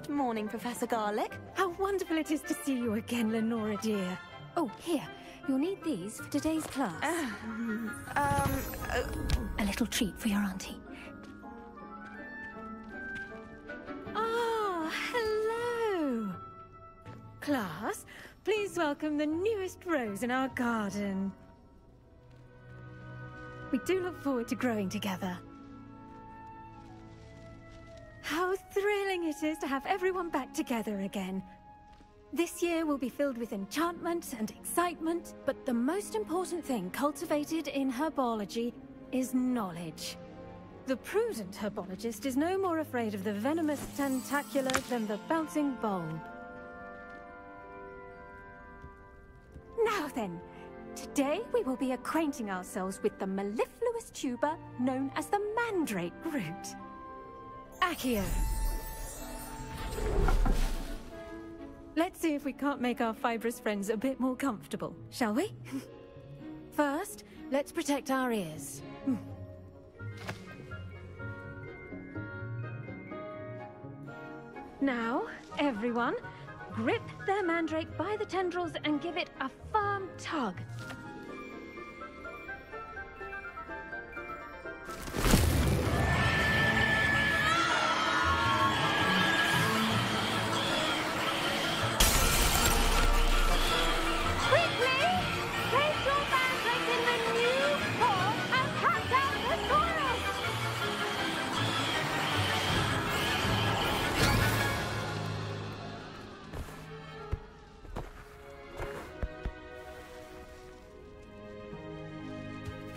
Good morning, Professor Garlick. How wonderful it is to see you again, Lenora dear. Oh, here. You'll need these for today's class. A little treat for your auntie. Ah, hello! Class, please welcome the newest rose in our garden. We do look forward to growing together. How thrilling it is to have everyone back together again. This year will be filled with enchantment and excitement, but the most important thing cultivated in herbology is knowledge. The prudent herbologist is no more afraid of the venomous tentacula than the bouncing bulb. Now then, today we will be acquainting ourselves with the mellifluous tuber known as the mandrake root. Accio. Let's see if we can't make our fibrous friends a bit more comfortable, shall we? First, let's protect our ears. Now, everyone, grip their mandrake by the tendrils and give it a firm tug.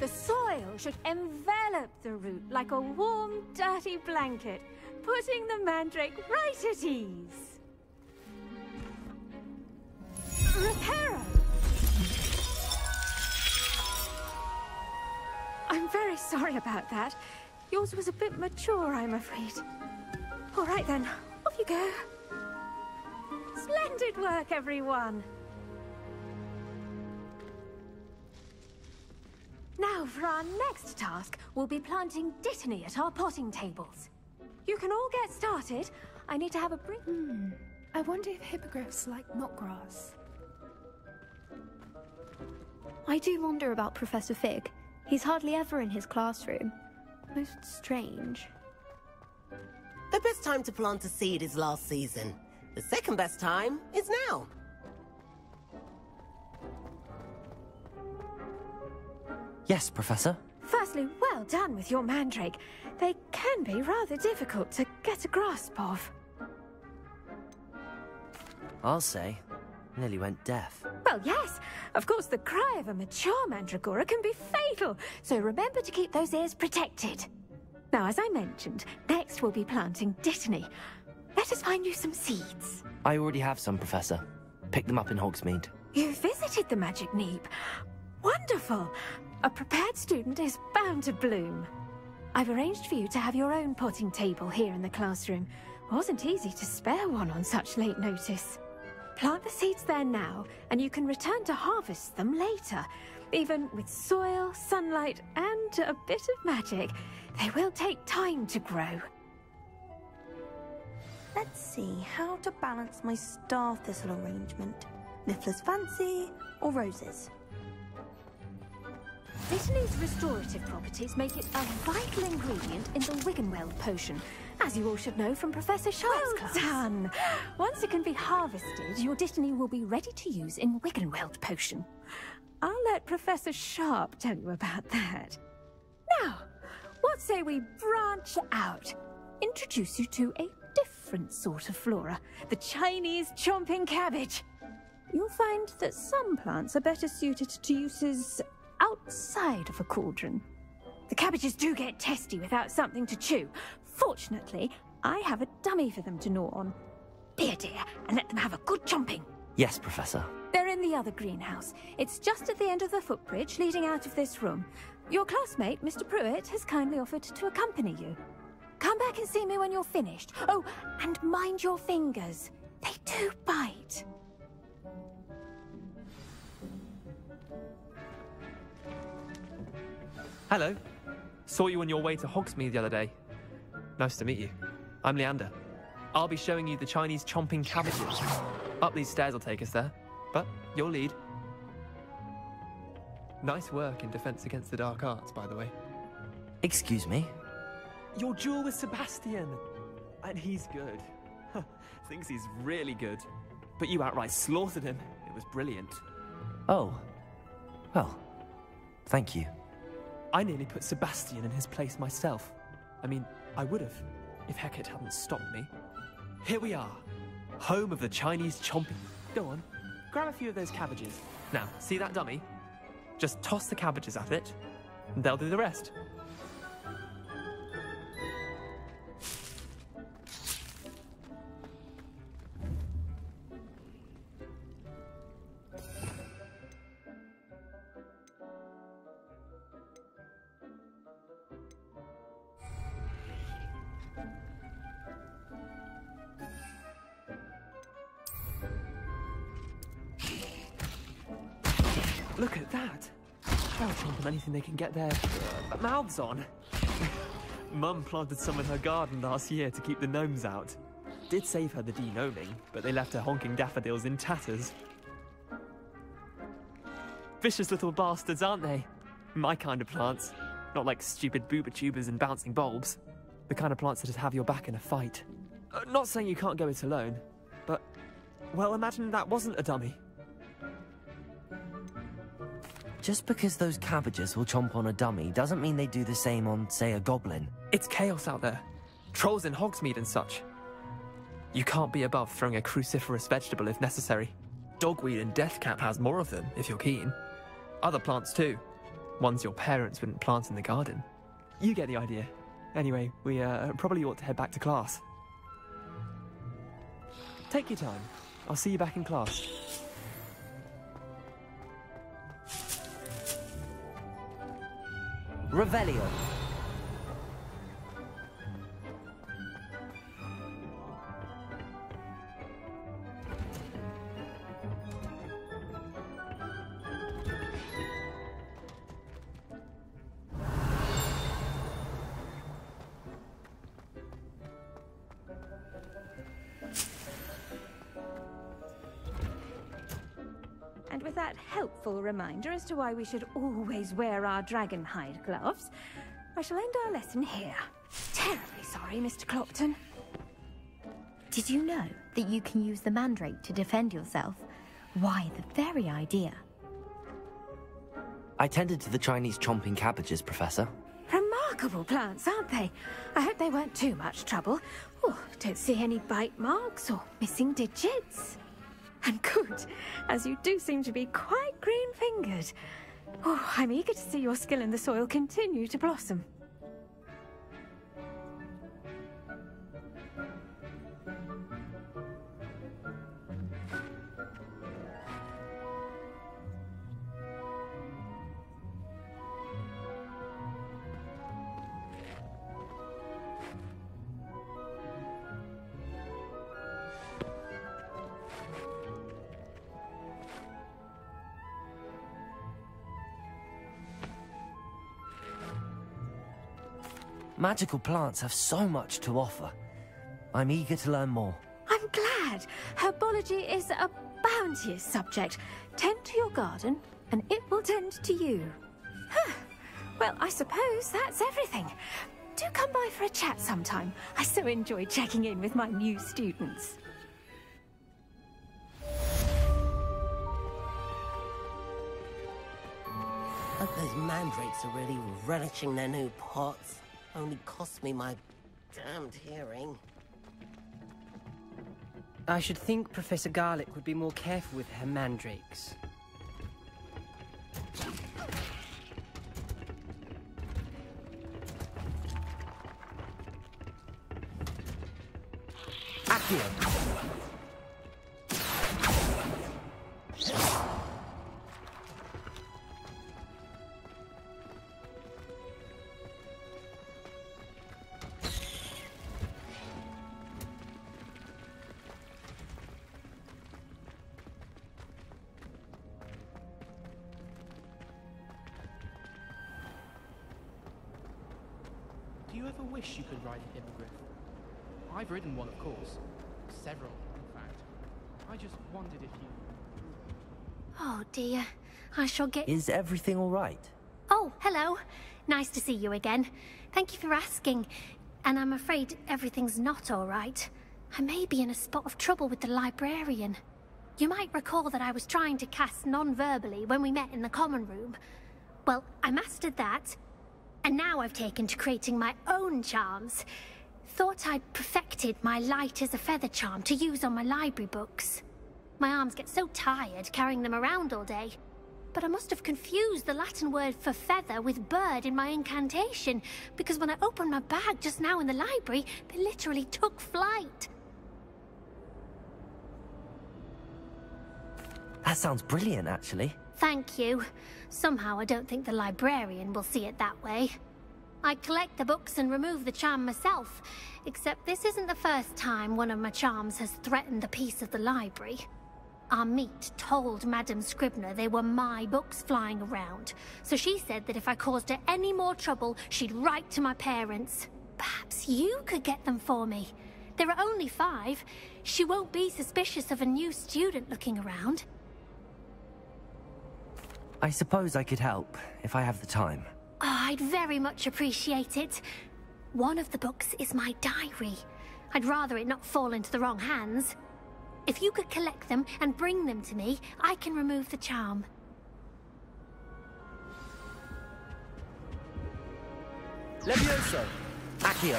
The soil should envelop the root like a warm, dirty blanket, putting the mandrake right at ease. Reparo! I'm very sorry about that. Yours was a bit mature, I'm afraid. All right then, off you go. Splendid work, everyone! Now, for our next task, we'll be planting dittany at our potting tables. You can all get started. I need to have a break. I wonder if hippogriffs like knotgrass. I do wonder about Professor Fig. He's hardly ever in his classroom. Most strange. The best time to plant a seed is last season. The second best time is now. Yes, Professor. Firstly, well done with your mandrake. They can be rather difficult to get a grasp of. I'll say. Nearly went deaf. Well, yes. Of course, the cry of a mature mandragora can be fatal, so remember to keep those ears protected. Now, as I mentioned, next we'll be planting dittany. Let us find you some seeds. I already have some, Professor. Picked them up in Hogsmeade. You visited the Magic Neep. Wonderful! A prepared student is bound to bloom. I've arranged for you to have your own potting table here in the classroom. Wasn't easy to spare one on such late notice. Plant the seeds there now, and you can return to harvest them later. Even with soil, sunlight, and a bit of magic, they will take time to grow. Let's see how to balance my star thistle arrangement. Niffler's fancy or roses? Dittany's restorative properties make it a vital ingredient in the Wiggenweld potion, as you all should know from Professor Sharp's class. Well done! Once it can be harvested, your dittany will be ready to use in Wiggenweld potion. I'll let Professor Sharp tell you about that. Now, what say we branch out? Introduce you to a different sort of flora, the Chinese chomping cabbage. You'll find that some plants are better suited to uses outside of a cauldron. The cabbages do get testy without something to chew. Fortunately, I have a dummy for them to gnaw on. Be a dear and let them have a good chomping. Yes, Professor. They're in the other greenhouse. It's just at the end of the footbridge leading out of this room. Your classmate, Mr. Pruitt, has kindly offered to accompany you. Come back and see me when you're finished. Oh, and mind your fingers. They do bite. Hello. Saw you on your way to Hogsmeade the other day. Nice to meet you. I'm Leander. I'll be showing you the Chinese chomping cabbages. Up these stairs will take us there, but you'll lead. Nice work in Defense Against the Dark Arts, by the way. Excuse me? Your duel with Sebastian! And he's good. Thinks he's really good. But you outright slaughtered him. It was brilliant. Oh. Well, thank you. I nearly put Sebastian in his place myself. I mean, I would have, if Hecate hadn't stopped me. Here we are, home of the Chinese chomping. Go on, grab a few of those cabbages. Now, see that dummy? Just toss the cabbages at it, and they'll do the rest. Look at that! They'll chomp on anything they can get their mouths on. Mum planted some in her garden last year to keep the gnomes out. Did save her the de-gnoming, but they left her honking daffodils in tatters. Vicious little bastards, aren't they? My kind of plants. Not like stupid booba tubers and bouncing bulbs. The kind of plants that just have your back in a fight. Not saying you can't go it alone, but... well, imagine that wasn't a dummy. Just because those cabbages will chomp on a dummy doesn't mean they do the same on, say, a goblin. It's chaos out there. Trolls in Hogsmeade and such. You can't be above throwing a cruciferous vegetable if necessary. Dogweed and deathcap has more of them, if you're keen. Other plants too. Ones your parents wouldn't plant in the garden. You get the idea. Anyway, we probably ought to head back to class. Take your time. I'll see you back in class. Revelio. And with that helpful reminder as to why we should always wear our dragon hide gloves, I shall end our lesson here. Terribly sorry, Mr. Clopton. Did you know that you can use the mandrake to defend yourself? Why, the very idea. I tended to the Chinese chomping cabbages, Professor. Remarkable plants, aren't they? I hope they weren't too much trouble. Oh, don't see any bite marks or missing digits. And good, as you do seem to be quite green-fingered. Oh, I'm eager to see your skill in the soil continue to blossom. Magical plants have so much to offer. I'm eager to learn more. I'm glad. Herbology is a bounteous subject. Tend to your garden, and it will tend to you. Huh. Well, I suppose that's everything. Do come by for a chat sometime. I so enjoy checking in with my new students. Hope those mandrakes are really relishing their new pots. Only cost me my damned hearing. I should think Professor Garlick would be more careful with her mandrakes. Accio! Do you ever wish you could ride a hippogriff? I've ridden one, of course. Several, in fact. I just wondered if you... Oh dear, I shall get... Is everything all right? Oh, hello. Nice to see you again. Thank you for asking. And I'm afraid everything's not all right. I may be in a spot of trouble with the librarian. You might recall that I was trying to cast non-verbally when we met in the common room. Well, I mastered that, and now I've taken to creating my own charms. Thought I'd perfected my light as a feather charm to use on my library books. My arms get so tired carrying them around all day. But I must have confused the Latin word for feather with bird in my incantation, because when I opened my bag just now in the library, they literally took flight. That sounds brilliant, actually. Thank you. Somehow I don't think the librarian will see it that way. I collect the books and remove the charm myself, except this isn't the first time one of my charms has threatened the peace of the library. Our meet told Madame Scribner they were my books flying around, so she said that if I caused her any more trouble, she'd write to my parents. Perhaps you could get them for me. There are only 5. She won't be suspicious of a new student looking around. I suppose I could help, if I have the time. Oh, I'd very much appreciate it. One of the books is my diary. I'd rather it not fall into the wrong hands. If you could collect them and bring them to me, I can remove the charm. Levioso! Accio!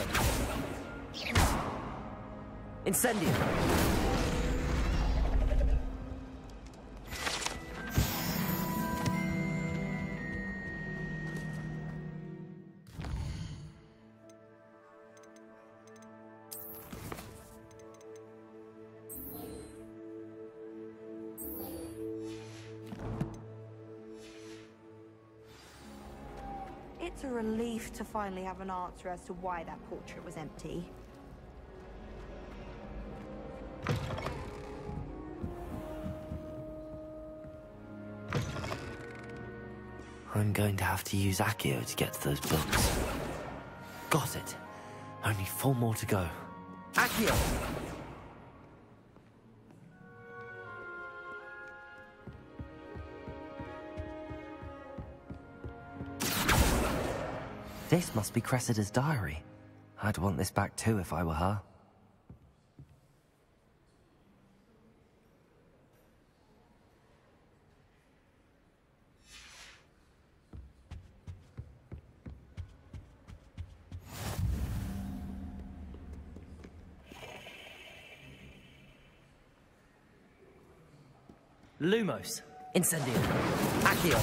Incendio! It's a relief to finally have an answer as to why that portrait was empty. I'm going to have to use Accio to get to those books. Got it. Only 4 more to go. Accio! This must be Cressida's diary. I'd want this back too if I were her. Lumos. Incendio. Accio.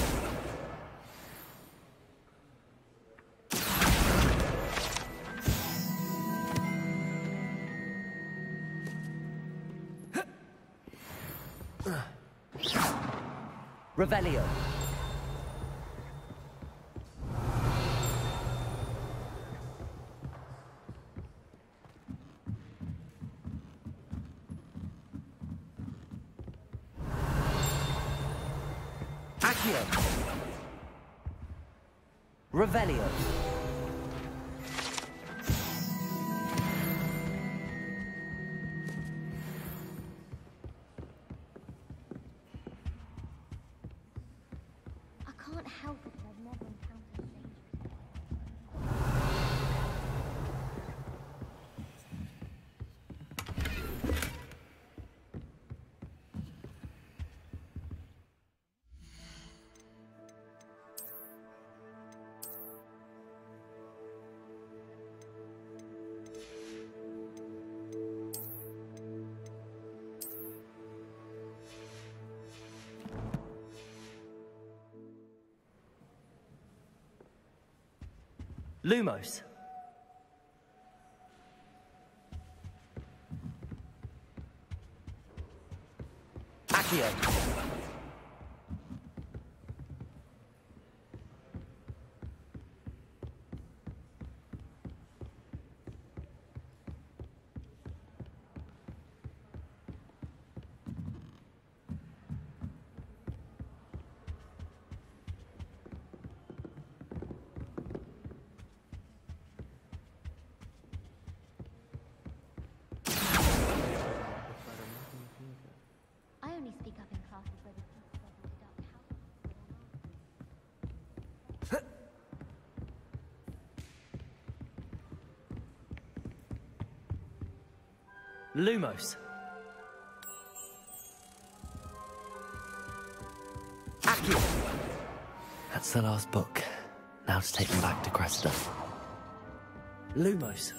Revelio. Accio. Revelio. I can't help it, I've never encountered danger. Lumos. Accio. Lumos. Accio. That's the last book. Now to take them back to Cressida. Lumos.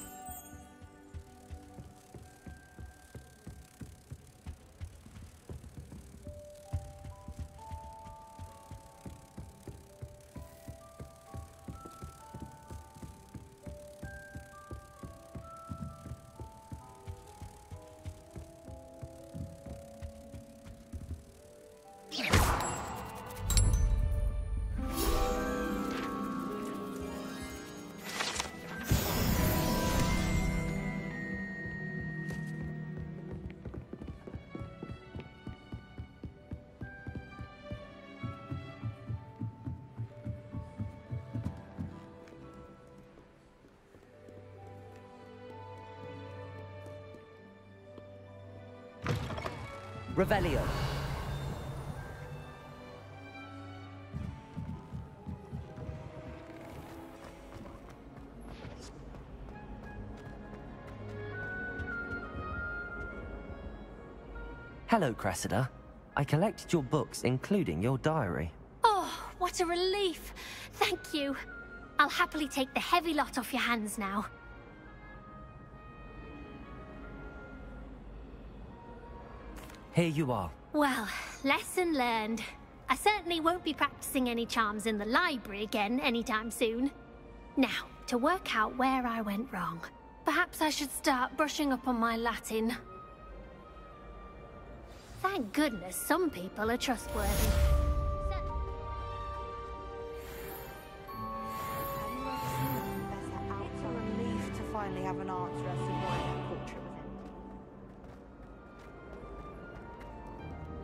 Revelio. Hello, Cressida. I collected your books, including your diary. Oh, what a relief. Thank you. I'll happily take the heavy lot off your hands now. Here you are. Well, lesson learned. I certainly won't be practicing any charms in the library again anytime soon. Now, to work out where I went wrong. Perhaps I should start brushing up on my Latin. Thank goodness some people are trustworthy. It's a relief to finally have an answer as to why that portrait was in.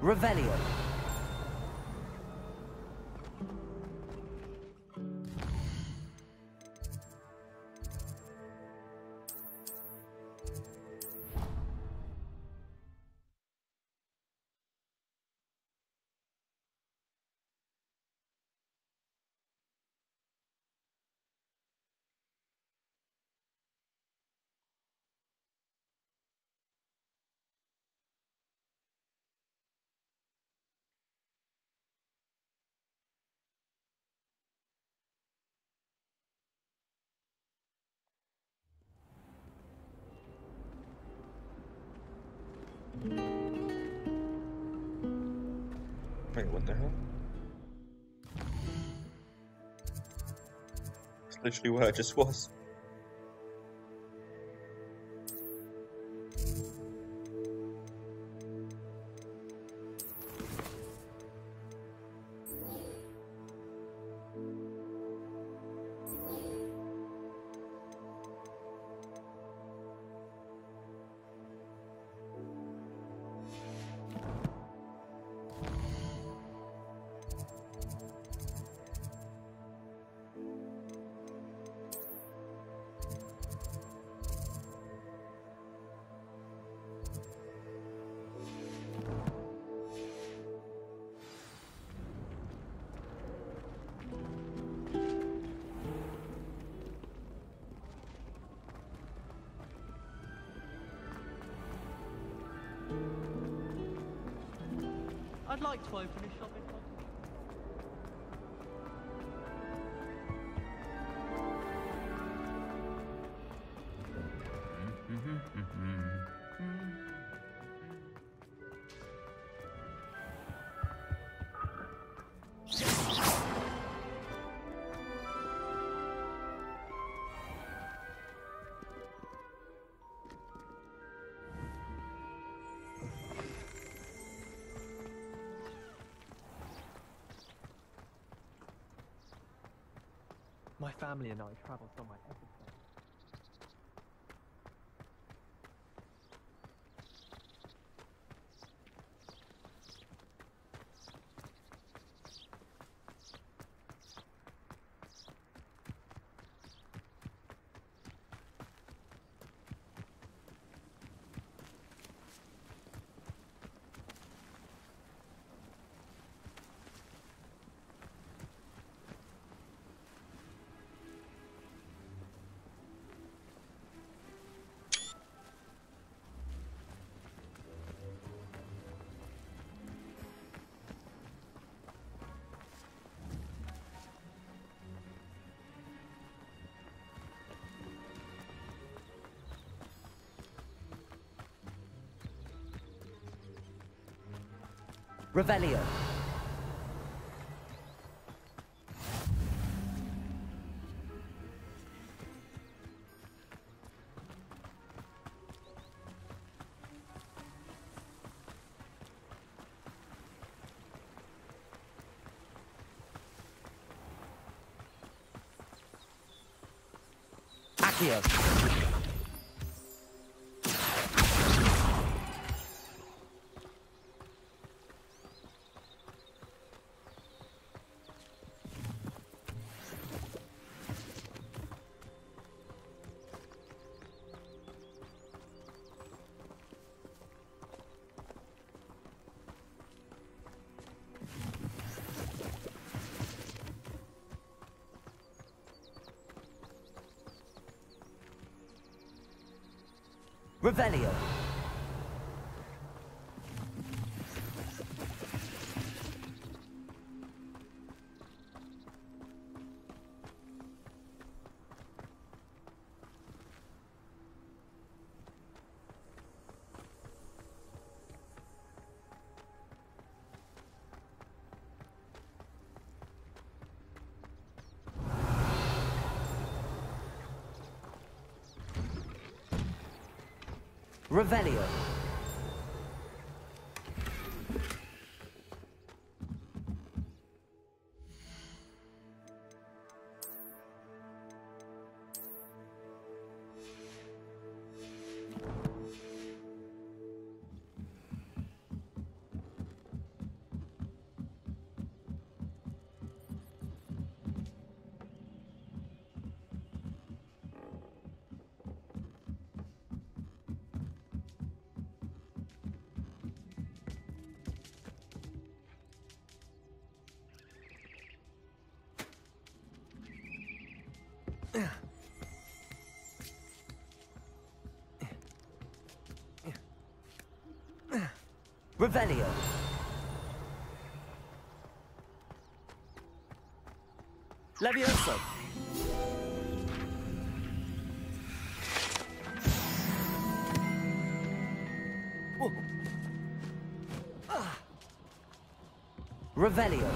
Revelio. Wait, what the hell? That's literally where I just was. I'd like to open a shop in My family and I travel somewhere every day. Revelio. Accio. Revelio. Revelio. Revelio. Levioso. Revelio.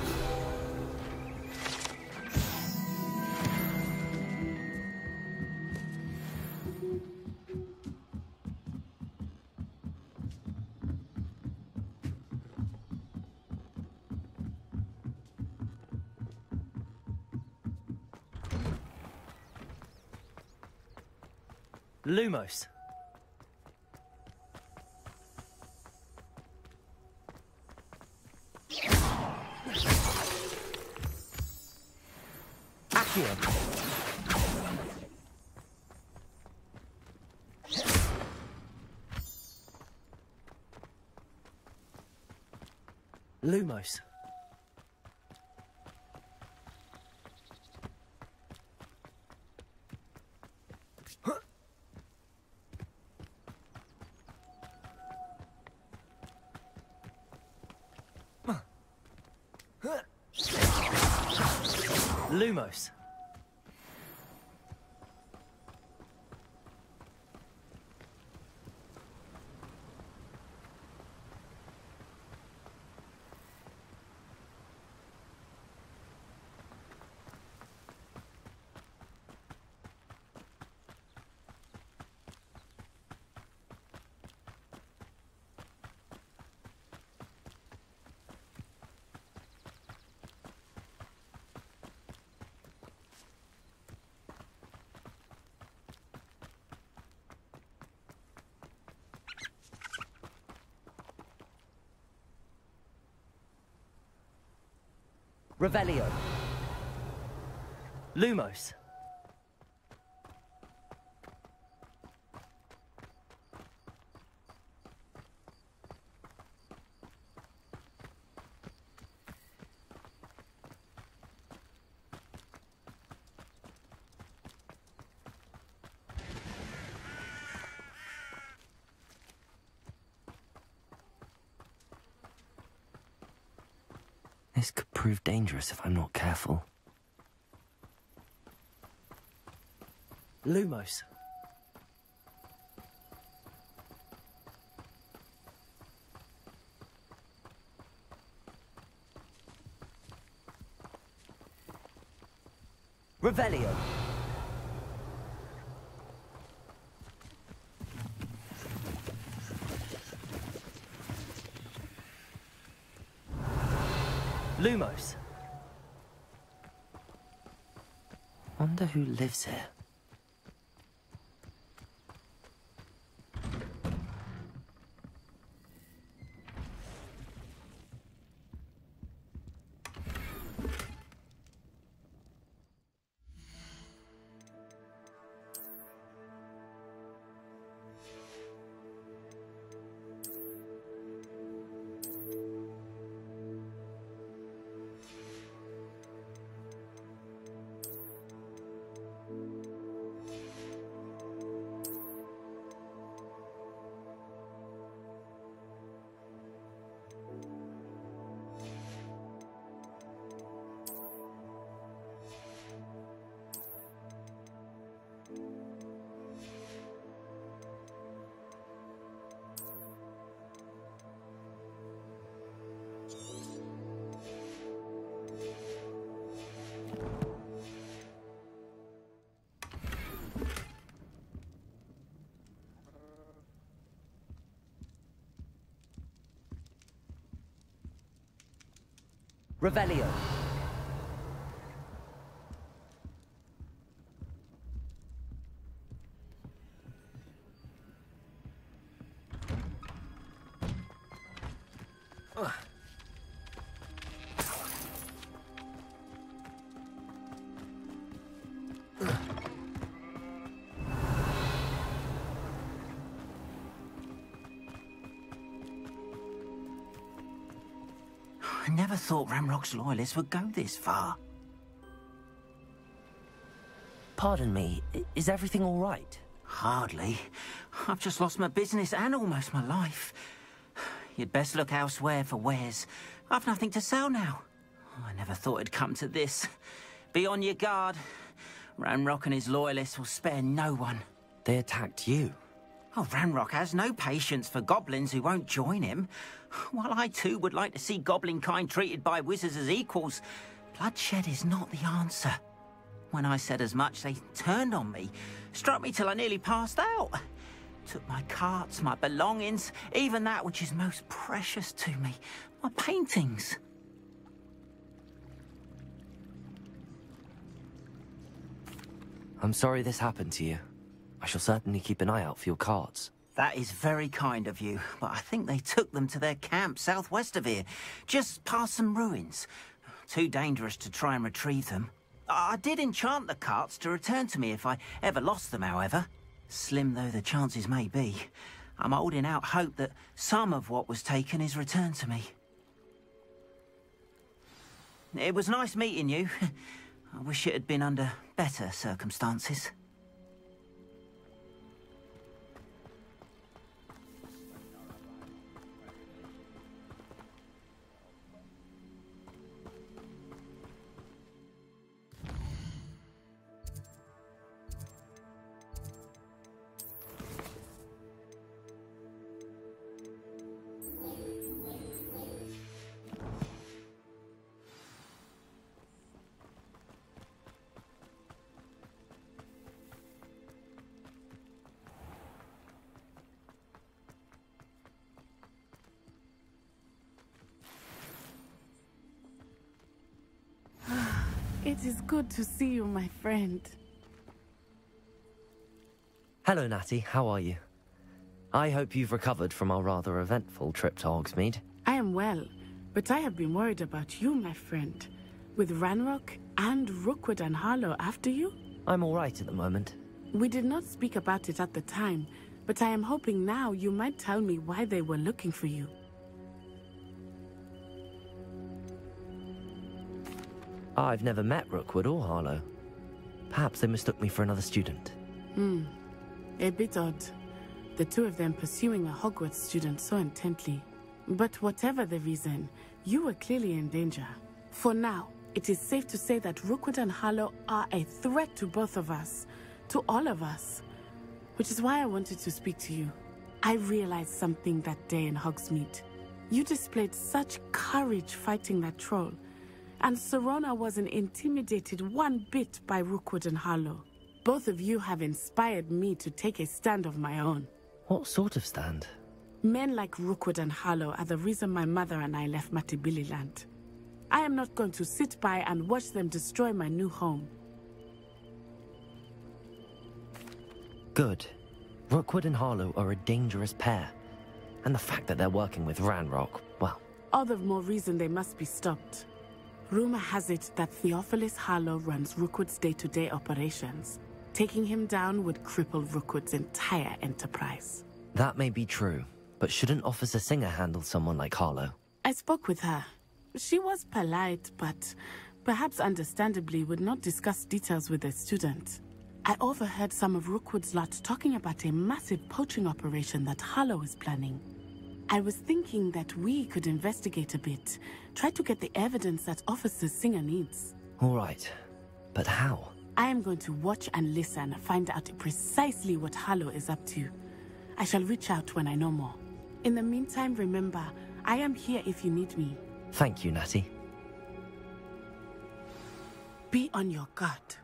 Lumos. Accio. Lumos. Lumos. Revelio. Lumos. This could prove dangerous if I'm not careful. Lumos. Revelio. Lumos. Wonder who lives here. Revelio. I never thought Ramrock's loyalists would go this far. Pardon me, is everything all right? Hardly. I've just lost my business and almost my life. You'd best look elsewhere for wares. I've nothing to sell now. I never thought it'd come to this. Be on your guard. Ramrock and his loyalists will spare no one. They attacked you? Oh, Ramrock has no patience for goblins who won't join him. While I too would like to see goblin kind treated by wizards as equals, bloodshed is not the answer. When I said as much, they turned on me, struck me till I nearly passed out. Took my carts, my belongings, even that which is most precious to me, my paintings. I'm sorry this happened to you. I shall certainly keep an eye out for your carts. That is very kind of you, but I think they took them to their camp southwest of here, just past some ruins. Too dangerous to try and retrieve them. I did enchant the carts to return to me if I ever lost them, however. Slim though the chances may be, I'm holding out hope that some of what was taken is returned to me. It was nice meeting you. I wish it had been under better circumstances. It is good to see you, my friend. Hello, Natty. How are you? I hope you've recovered from our rather eventful trip to Hogsmeade. I am well, but I have been worried about you, my friend. With Ranrock and Rookwood and Harlow after you? I'm all right at the moment. We did not speak about it at the time, but I am hoping now you might tell me why they were looking for you. I've never met Rookwood or Harlow. Perhaps they mistook me for another student. A bit odd. The two of them pursuing a Hogwarts student so intently. But whatever the reason, you were clearly in danger. For now, it is safe to say that Rookwood and Harlow are a threat to both of us. To all of us. Which is why I wanted to speak to you. I realized something that day in Hogsmeade. You displayed such courage fighting that troll. And Serona wasn't intimidated one bit by Rookwood and Harlow. Both of you have inspired me to take a stand of my own. What sort of stand? Men like Rookwood and Harlow are the reason my mother and I left Matibili land. I am not going to sit by and watch them destroy my new home. Good. Rookwood and Harlow are a dangerous pair. And the fact that they're working with Ranrock, well... All the more reason they must be stopped. Rumor has it that Theophilus Harlow runs Rookwood's day-to-day operations. Taking him down would cripple Rookwood's entire enterprise. That may be true, but shouldn't Officer Singer handle someone like Harlow? I spoke with her. She was polite, but perhaps understandably would not discuss details with a student. I overheard some of Rookwood's lot talking about a massive poaching operation that Harlow is planning. I was thinking that we could investigate a bit, try to get the evidence that Officer Singer needs. All right, but how? I am going to watch and listen, find out precisely what Harlow is up to. I shall reach out when I know more. In the meantime, remember, I am here if you need me. Thank you, Natty. Be on your guard.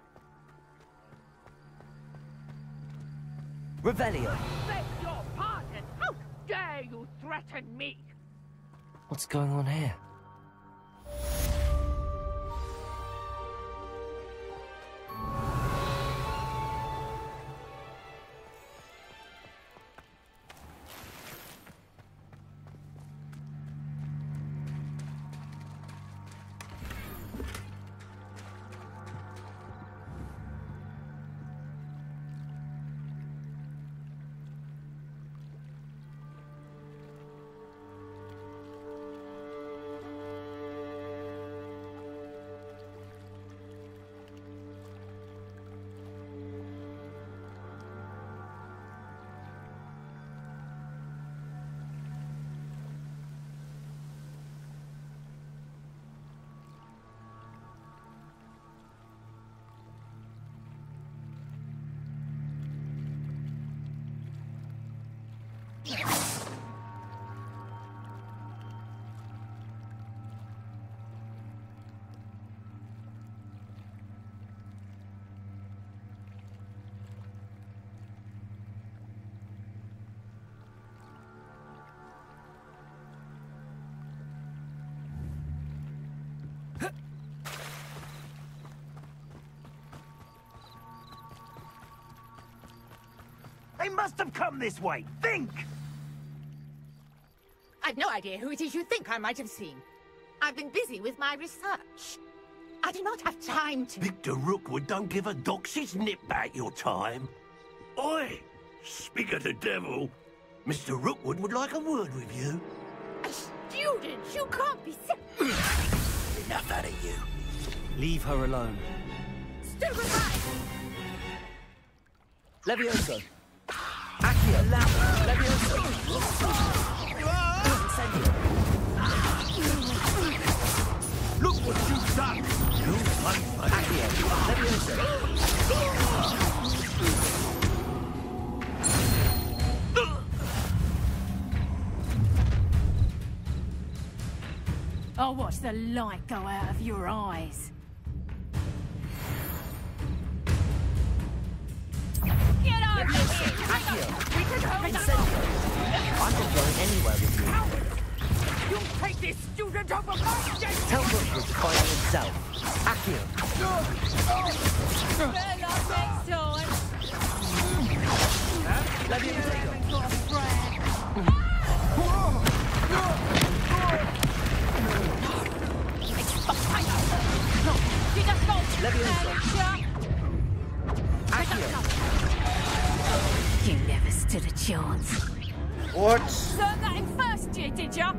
Revelio! Beg your pardon! How dare you threaten me? What's going on here? They must have come this way. Think! I've no idea who it is you think I might have seen. I've been busy with my research. I do not have time to... Victor Rookwood don't give a doxy's nip back your time. Oi! Speak of the devil. Mr. Rookwood would like a word with you. A student? You can't be Enough out of you. Leave her alone. Stupid high! Levioso. Accio, Levioso. Incendio. Look what you've done! You fight, Accio, Levioso. I'll watch the light go out of your eyes. Get over here! We can hold Incendio. I'm not going anywhere with you. You take this student over my dead! Tell Rookwood to find him himself. Accio. Better luck next time. Levioso. Levioso. Accio. You never stood a chance. What? Learned that in first year, did ya?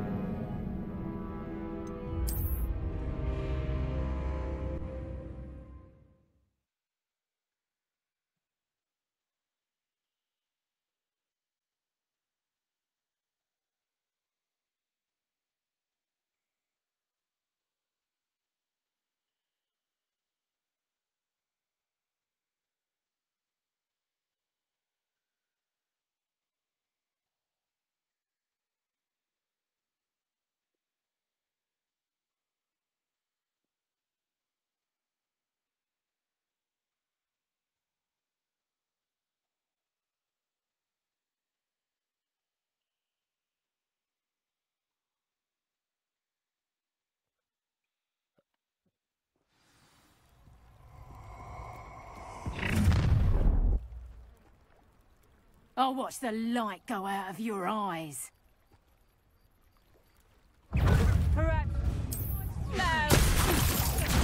I'll watch the light go out of your eyes. Perhaps. No.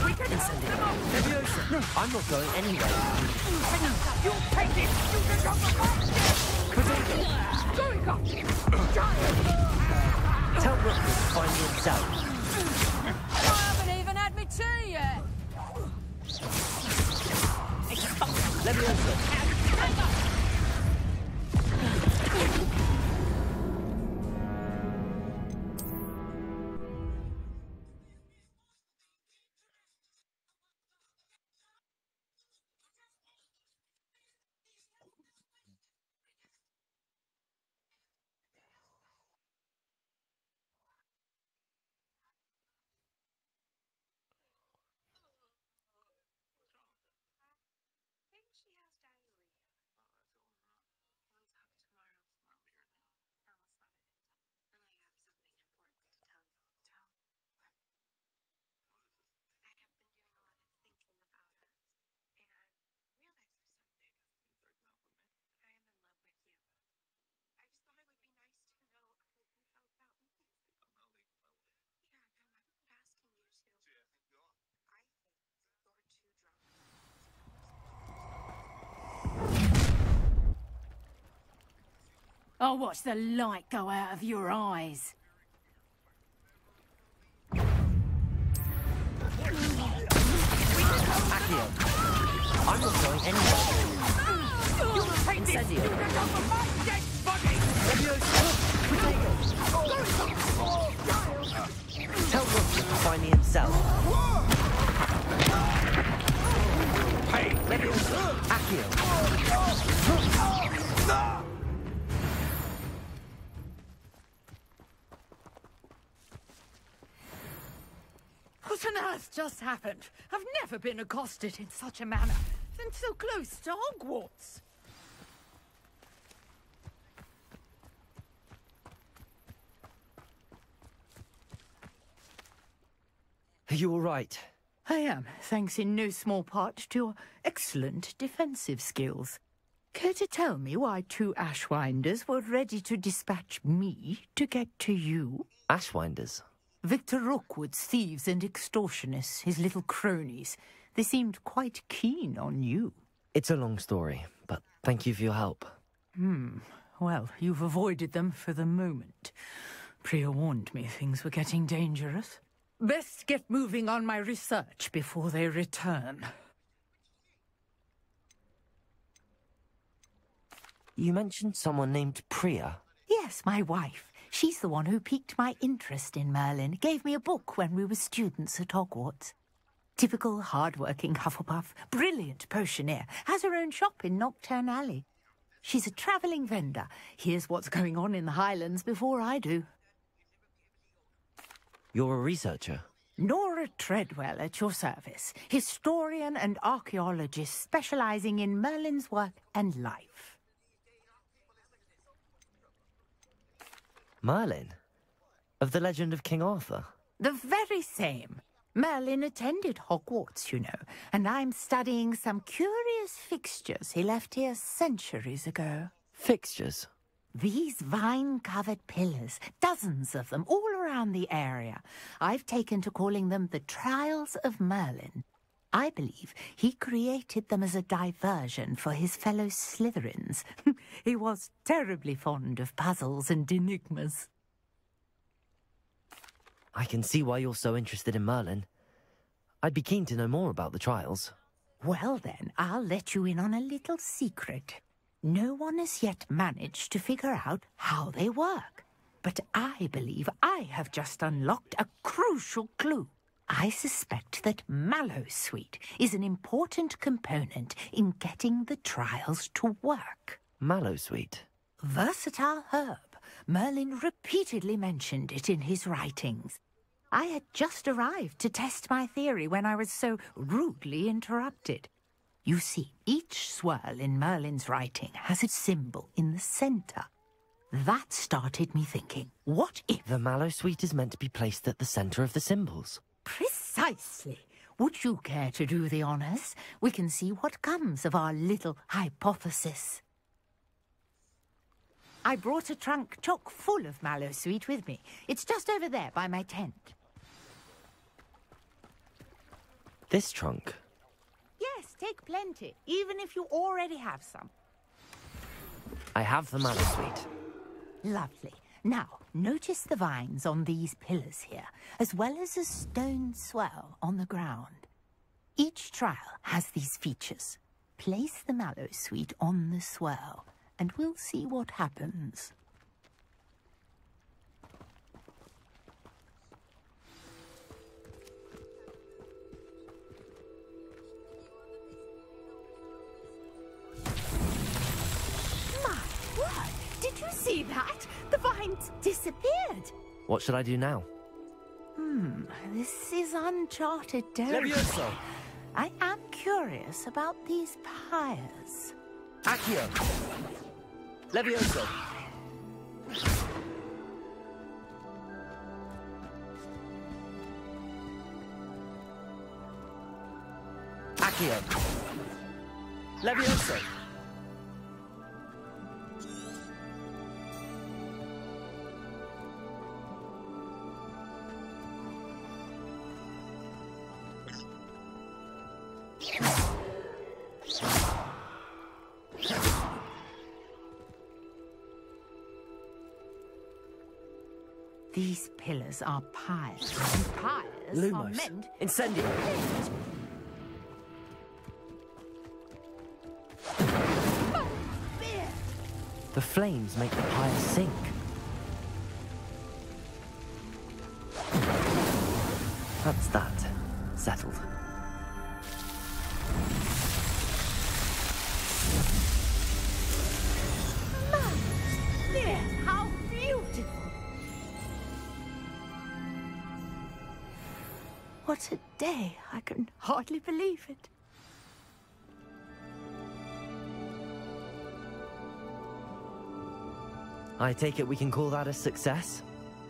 We can Incendio. Leviosa. No, I'm not going anywhere. You take it. You can go Tell Rookwood to find me himself. I haven't even had me tea yet. Leviosa. I'll watch the light go out of your eyes. Accio. I'm not going anywhere. Incendio. Leviosa. Tell Rookwood to find me himself. Hey, Leviosa. Accio. What on earth just happened? I've never been accosted in such a manner, and so close to Hogwarts. Are you all right? I am, thanks in no small part to your excellent defensive skills. Care to tell me why 2 Ashwinders were ready to dispatch me to get to you? Ashwinders? Victor Rookwood's thieves and extortionists, his little cronies. They seemed quite keen on you. It's a long story, but thank you for your help. Well, you've avoided them for the moment. Priya warned me things were getting dangerous. Best get moving on my research before they return. You mentioned someone named Priya. Yes, my wife. She's the one who piqued my interest in Merlin, gave me a book when we were students at Hogwarts. Typical hard-working Hufflepuff, brilliant potioneer, has her own shop in Knockturn Alley. She's a travelling vendor, hears what's going on in the Highlands before I do. You're a researcher? Nora Treadwell at your service, historian and archaeologist specialising in Merlin's work and life. Merlin? Of the legend of King Arthur? The very same. Merlin attended Hogwarts, you know, and I'm studying some curious fixtures he left here centuries ago. Fixtures? These vine-covered pillars, dozens of them, all around the area. I've taken to calling them the Trials of Merlin. I believe he created them as a diversion for his fellow Slytherins. He was terribly fond of puzzles and enigmas. I can see why you're so interested in Merlin. I'd be keen to know more about the trials. Well then, I'll let you in on a little secret. No one has yet managed to figure out how they work. But I believe I have just unlocked a crucial clue. I suspect that Mallowsweet is an important component in getting the trials to work. Mallowsweet? Versatile herb. Merlin repeatedly mentioned it in his writings. I had just arrived to test my theory when I was so rudely interrupted. You see, each swirl in Merlin's writing has its symbol in the centre. That started me thinking, what if... The Mallowsweet is meant to be placed at the centre of the symbols. Precisely. Would you care to do the honours? We can see what comes of our little hypothesis. I brought a trunk chock full of mallow sweet with me. It's just over there by my tent. This trunk? Yes, take plenty, even if you already have some. I have the mallow sweet. Lovely. Now, notice the vines on these pillars here, as well as a stone swell on the ground. Each trial has these features. Place the mallow sweet on the swell, and we'll see what happens. My word! Did you see that? The vines disappeared. What should I do now? This is uncharted territory. Levioso! I am curious about these pyres. Accio! Levioso! Accio! Levioso! These pillars are pyres, and pyres are Lumos! meant... Incendio! The flames make the pyre sink. That's that. Settled. There, how beautiful! What a day! I can hardly believe it. I take it we can call that a success?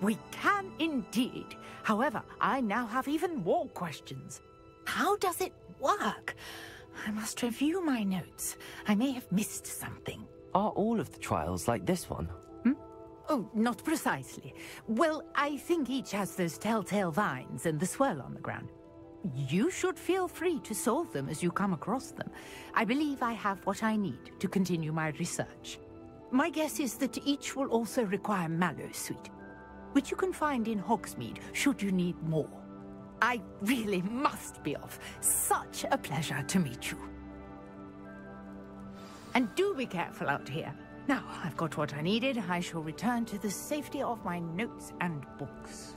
We can indeed. However, I now have even more questions. How does it work? I must review my notes. I may have missed something. Are all of the trials like this one? Oh, not precisely. Well, I think each has those telltale vines and the swirl on the ground. You should feel free to solve them as you come across them. I believe I have what I need to continue my research. My guess is that each will also require mallow sweet, which you can find in Hogsmeade should you need more. I really must be off. Such a pleasure to meet you. And do be careful out here. Now, I've got what I needed. I shall return to the safety of my notes and books.